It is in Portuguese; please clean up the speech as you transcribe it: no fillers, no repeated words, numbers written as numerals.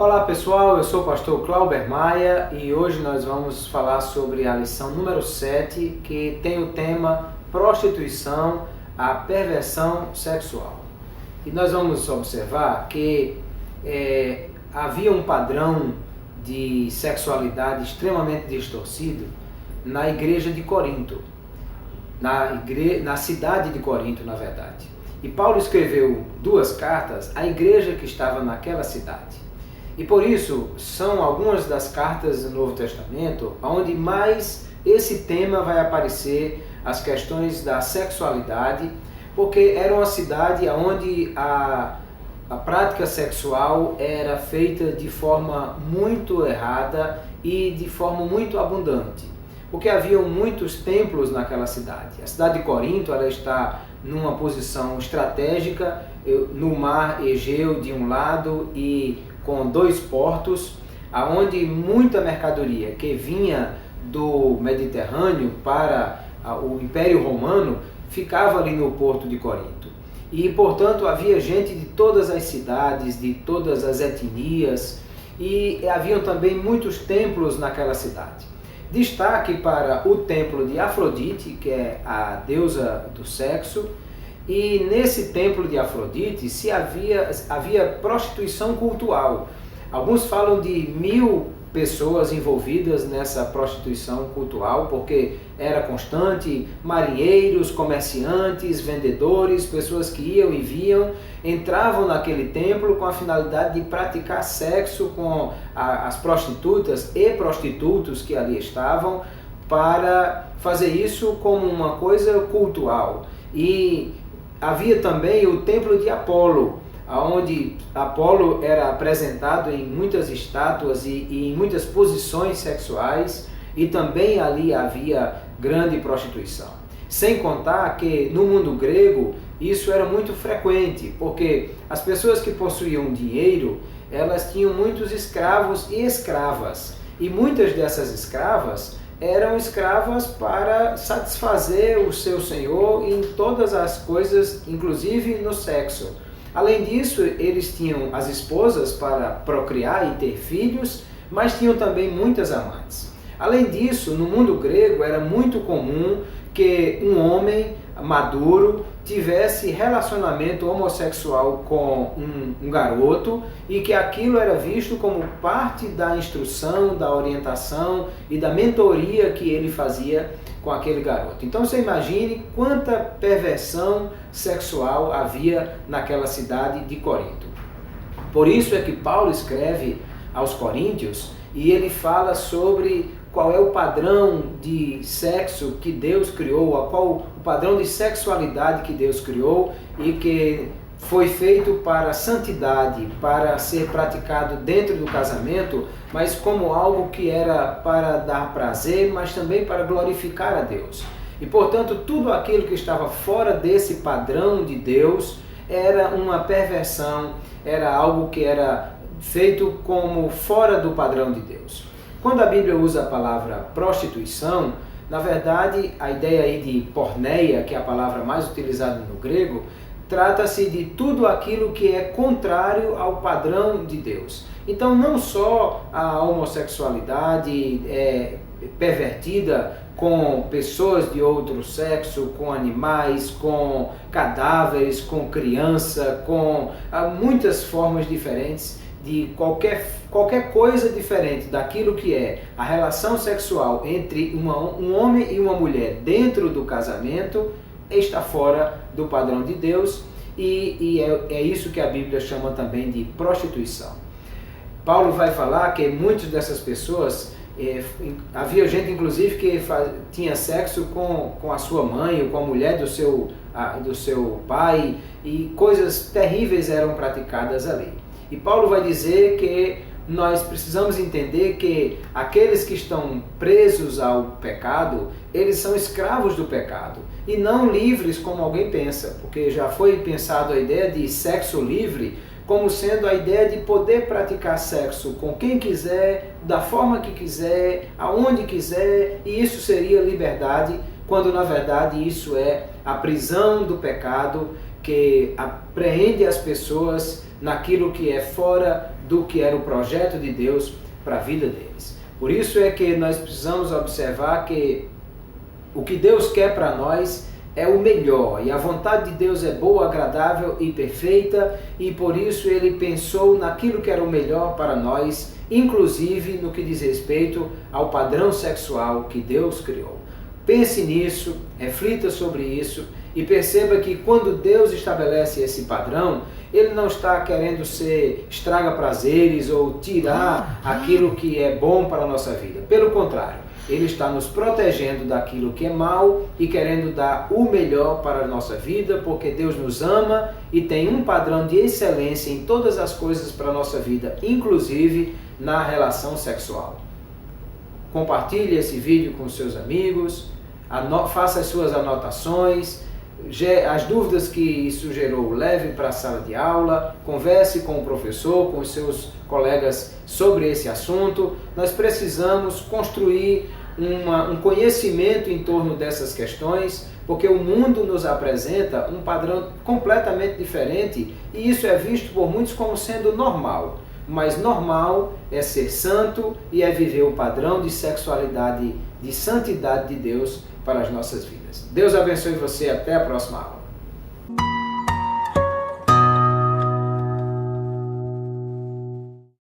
Olá pessoal, eu sou o pastor Clauber Maia e hoje nós vamos falar sobre a lição número 7, que tem o tema prostituição, a perversão sexual. E nós vamos observar que havia um padrão de sexualidade extremamente distorcido na igreja de Corinto, na cidade de Corinto, na verdade. E Paulo escreveu 2 cartas à igreja que estava naquela cidade. E por isso, são algumas das cartas do Novo Testamento onde mais esse tema vai aparecer, as questões da sexualidade, porque era uma cidade onde a prática sexual era feita de forma muito errada e de forma muito abundante. Porque haviam muitos templos naquela cidade. A cidade de Corinto ela está numa posição estratégica, no mar Egeu de um lado e com 2 portos, aonde muita mercadoria que vinha do Mediterrâneo para o Império Romano ficava ali no porto de Corinto. E, portanto, havia gente de todas as cidades, de todas as etnias, e haviam também muitos templos naquela cidade. Destaque para o templo de Afrodite, que é a deusa do sexo, e nesse templo de Afrodite havia prostituição cultural. Alguns falam de 1000 pessoas envolvidas nessa prostituição cultural, porque era constante, marinheiros, comerciantes, vendedores, pessoas que iam e vinham, entravam naquele templo com a finalidade de praticar sexo com as prostitutas e prostitutos que ali estavam, para fazer isso como uma coisa cultural. E havia também o templo de Apolo, onde Apolo era apresentado em muitas estátuas e em muitas posições sexuais, e também ali havia grande prostituição. Sem contar que no mundo grego isso era muito frequente, porque as pessoas que possuíam dinheiro, elas tinham muitos escravos e escravas, e muitas dessas escravas eram escravas para satisfazer o seu senhor em todas as coisas, inclusive no sexo. Além disso, eles tinham as esposas para procriar e ter filhos, mas tinham também muitas amantes. Além disso, no mundo grego era muito comum que um homem maduro tivesse relacionamento homossexual com um garoto, e que aquilo era visto como parte da instrução, da orientação e da mentoria que ele fazia com aquele garoto. Então você imagine quanta perversão sexual havia naquela cidade de Corinto. Por isso é que Paulo escreve aos Coríntios e ele fala sobre qual é o padrão de sexo que Deus criou, qual o padrão de sexualidade que Deus criou e que foi feito para santidade, para ser praticado dentro do casamento, mas como algo que era para dar prazer, mas também para glorificar a Deus. E, portanto, tudo aquilo que estava fora desse padrão de Deus era uma perversão, era algo que era feito como fora do padrão de Deus. Quando a Bíblia usa a palavra prostituição, na verdade, a ideia aí de porneia, que é a palavra mais utilizada no grego, trata-se de tudo aquilo que é contrário ao padrão de Deus. Então, não só a homossexualidade é pervertida com pessoas de outro sexo, com animais, com cadáveres, com criança, com muitas formas diferentes de qualquer coisa diferente daquilo que é a relação sexual entre um homem e uma mulher dentro do casamento, está fora do padrão de Deus, e é isso que a Bíblia chama também de prostituição. Paulo vai falar que muitas dessas pessoas, havia gente inclusive que tinha sexo com a sua mãe ou com a mulher do seu pai, e coisas terríveis eram praticadas ali. E Paulo vai dizer que nós precisamos entender que aqueles que estão presos ao pecado, eles são escravos do pecado e não livres como alguém pensa, porque já foi pensado a ideia de sexo livre como sendo a ideia de poder praticar sexo com quem quiser, da forma que quiser, aonde quiser, e isso seria liberdade, quando na verdade isso é a prisão do pecado que apreende as pessoas naquilo que é fora do que era o projeto de Deus para a vida deles. Por isso é que nós precisamos observar que o que Deus quer para nós é o melhor, e a vontade de Deus é boa, agradável e perfeita, e por isso Ele pensou naquilo que era o melhor para nós, inclusive no que diz respeito ao padrão sexual que Deus criou. Pense nisso, reflita sobre isso e perceba que quando Deus estabelece esse padrão, Ele não está querendo ser estraga-prazeres ou tirar aquilo que é bom para a nossa vida. Pelo contrário, Ele está nos protegendo daquilo que é mal e querendo dar o melhor para a nossa vida, porque Deus nos ama e tem um padrão de excelência em todas as coisas para a nossa vida, inclusive na relação sexual. Compartilhe esse vídeo com seus amigos, faça as suas anotações, as dúvidas que isso gerou, leve para a sala de aula, converse com o professor, com os seus colegas sobre esse assunto. Nós precisamos construir um conhecimento em torno dessas questões, porque o mundo nos apresenta um padrão completamente diferente e isso é visto por muitos como sendo normal. Mas normal é ser santo e é viver o padrão de sexualidade, de santidade de Deus para as nossas vidas. Deus abençoe você, até a próxima aula.